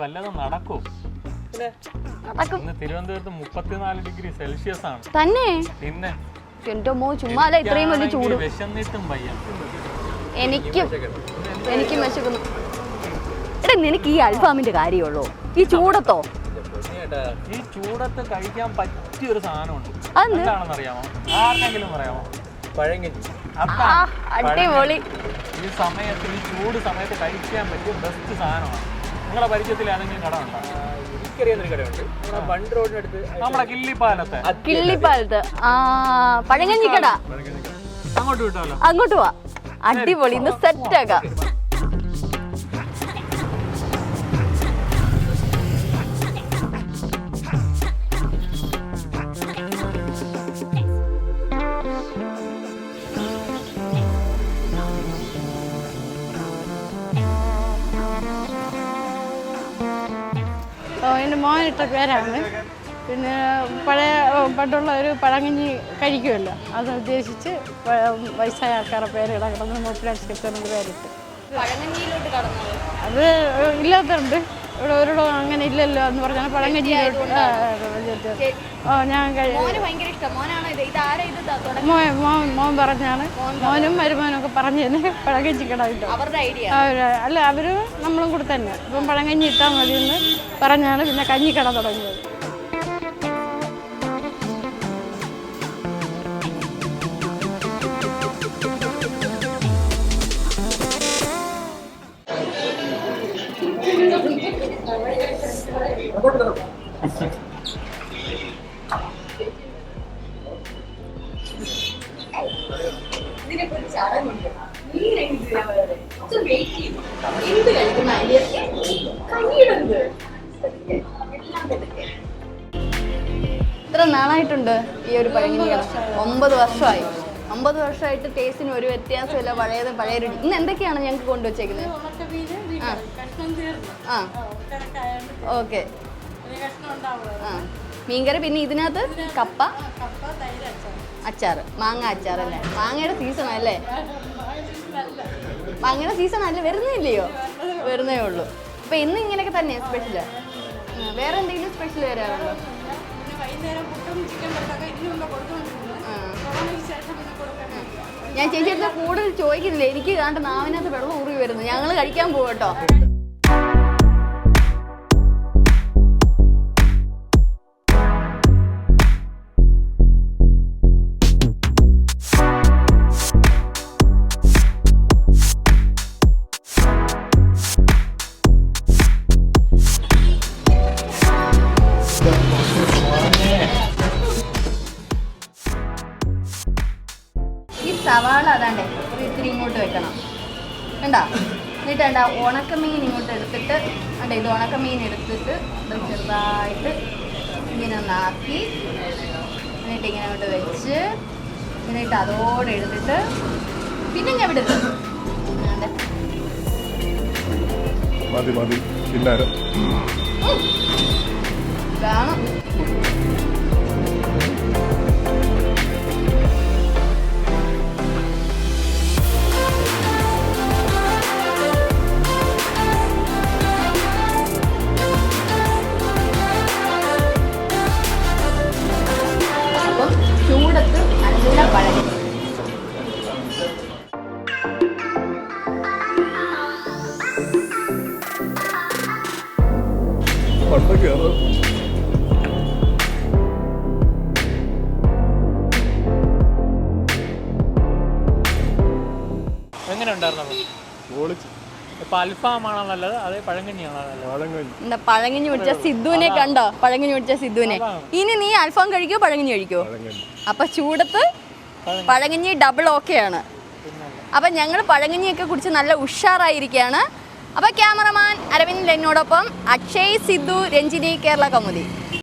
വല്ലതും നടക്കൂ. തിരുവനന്തപുരത്ത് 34 ഡിഗ്രി സെൽഷ്യസ് ആണ് തന്നെ. പിന്നെ എന്റെ മോ ചുമ്മാല ഇത്രയും വലിയ ചൂട്. വിശന്നിട്ടും വയ്യ. എനിക്കും വിശക്കുന്നു. എടാ നിനക്ക് ഈ അൽഫാമിന്റെ കാര്യമുള്ളൂ ഈ ചൂടത്തോ? ഈ ചൂടത്ത് കഴിക്കാൻ പറ്റിയ ഒരു സാധനമുണ്ട്. എന്താണെന്ന് അറിയാമോ? ആർക്കെങ്കിലും പറയാമോ? പഴങ്കഞ്ഞി. അടിപൊളി. ഈ സമയത്ത് ഈ ചൂട് സമയത്ത് കഴിക്കാൻ പറ്റിയ ബെസ്റ്റ് സാധനമാണ്. നിങ്ങളെ പരിചയത്തിൽ ഏതെങ്കിലും കട ഉണ്ടോ? എനിക്കറിയാവുന്നൊരു കടയുണ്ട് ബണ്ട് റോഡിനടുത്ത്, നമ്മുടെ കിള്ളിപ്പാലത്ത് പഴങ്കഞ്ഞി കട. അങ്ങോട്ട് വിട്ടാലോ? അങ്ങോട്ട് പോവാ. അടിപൊളി. ഇന്ന് സെറ്റ് ആക്കാം. എൻ്റെ മോനിട്ട പേരാണ്. പിന്നെ പണ്ടുള്ള ഒരു പഴങ്കഞ്ഞി കഴിക്കുമല്ലോ, അത് ഉദ്ദേശിച്ച് വയസ്സായ ആൾക്കാരുടെ പേര് കിടക്കുന്നത് മോപ്പിലാൻസ് കിട്ടുന്നത് പേരിട്ട്. അത് ഇല്ലാത്തതുണ്ട് ഇവിടെ ഒരിടം അങ്ങനെ ഇല്ലല്ലോ എന്ന് പറഞ്ഞാൽ പഴങ്കഞ്ഞിയിലോട്ട് മോൻ പറഞ്ഞാണ്. മോനും മരുമോനും ഒക്കെ പറഞ്ഞതിന് പഴങ്കഞ്ഞി കട കിട്ടും. അല്ല അവര് നമ്മളും കൂടെ തന്നെ ഇപ്പം പഴങ്കഞ്ഞി ഇട്ടാൽ മതി എന്ന് പറഞ്ഞാണ് പിന്നെ കഞ്ഞിക്കട തുടങ്ങിയത്. ഇത്ര നാളായിട്ടുണ്ട് ഈ ഒരു പഴങ്കഞ്ഞി കട? 9 വർഷമായി. 9 വർഷമായിട്ട് ടേസ്റ്റിന് ഒരു വ്യത്യാസമില്ല. പഴയ രുചി. ഇന്ന് എന്തൊക്കെയാണ് ഞങ്ങൾക്ക് കൊണ്ടുവച്ചേക്കുന്നത്? ഓക്കെ. മീൻകറി. പിന്നെ ഇതിനകത്ത് കപ്പ, അച്ചാറ്, മാങ്ങ അച്ചാറല്ലേ? മാങ്ങയുടെ സീസൺ അല്ലേ? മാങ്ങയുടെ സീസൺ അല്ലേ? വരുന്നില്ലയോ? വരുന്നേ ഉള്ളൂ. അപ്പൊ ഇന്ന് ഇങ്ങനെയൊക്കെ തന്നെ സ്പെഷ്യല്. വേറെ എന്തെങ്കിലും സ്പെഷ്യൽ വരാറുണ്ടോ? ഞാൻ ചേച്ചിയുടെ കൂടുതൽ ചോദിക്കുന്നില്ല. എനിക്ക് കണ്ട് നാവിനകത്ത് വെള്ളം ഊറി വരുന്നു. ഞങ്ങൾ കഴിക്കാൻ പോകട്ടോ. സവാള അതാണ്ടേ ഇത്തിരി ഇങ്ങോട്ട് വെക്കണം കണ്ടാ. എന്നിട്ട് വേണ്ട ഉണക്കമീൻ ഇങ്ങോട്ട് എടുത്തിട്ട് വേണ്ട. ഇത് ഉണക്കമീൻ എടുത്തിട്ട് ഇത് ചെറുതായിട്ട് ഇങ്ങനെ ഒന്നാക്കി എന്നിട്ട് ഇങ്ങനെ അങ്ങോട്ട് വെച്ച് എന്നിട്ട് അതോടെ എടുത്തിട്ട് പിന്നെ ഞാൻ വിടുന്നത് കാണും. ചൂടത്ത് നല്ല പഴങ്കഞ്ഞി. എങ്ങനെ ഉണ്ടായിരുന്നു? ഇപ്പൊ അൽഫാമാണോ നല്ലത് അതേ പഴങ്കഞ്ഞിയാണോ നല്ലത്? പഴങ്കഞ്ഞി കുടിച്ച സിദ്ധുവിനെ കണ്ടോ? പഴങ്കഞ്ഞി കുടിച്ച സിദ്ധുവിനെ. ഇനി നീ അൽഫാം കഴിക്കോ പഴങ്കഞ്ഞി കഴിക്കോ? അപ്പൊ ചൂടത്ത് പഴങ്കഞ്ഞി ഡബിൾ ഓക്കെയാണ്. അപ്പൊ ഞങ്ങൾ പഴങ്കഞ്ഞിയൊക്കെ കുടിച്ച് നല്ല ഉഷാറായിരിക്കുകയാണ്. അപ്പൊ ക്യാമറമാൻ അരവിന്ദ് എന്നോടൊപ്പം അക്ഷയ്, സിദ്ധു, രഞ്ജിനി, കേരള കൗമുദി.